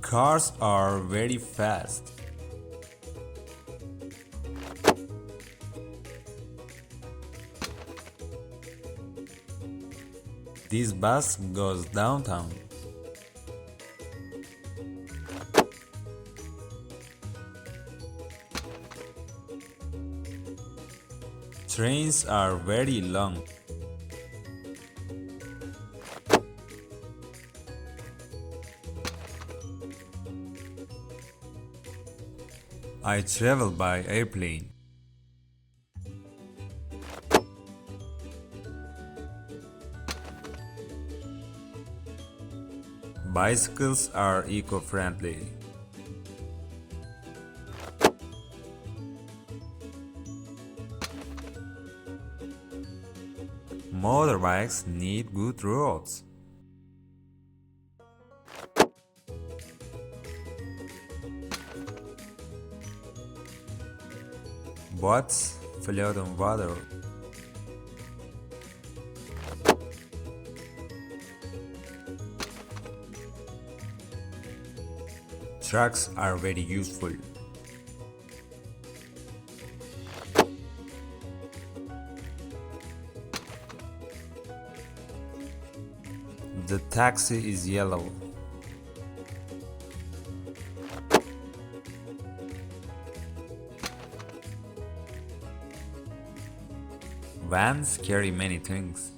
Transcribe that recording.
Cars are very fast. This bus goes downtown. Trains are very long. I travel by airplane. Bicycles are eco-friendly. Motorbikes need good roads. Boats float on water. Trucks are very useful. The taxi is yellow. Vans carry many things.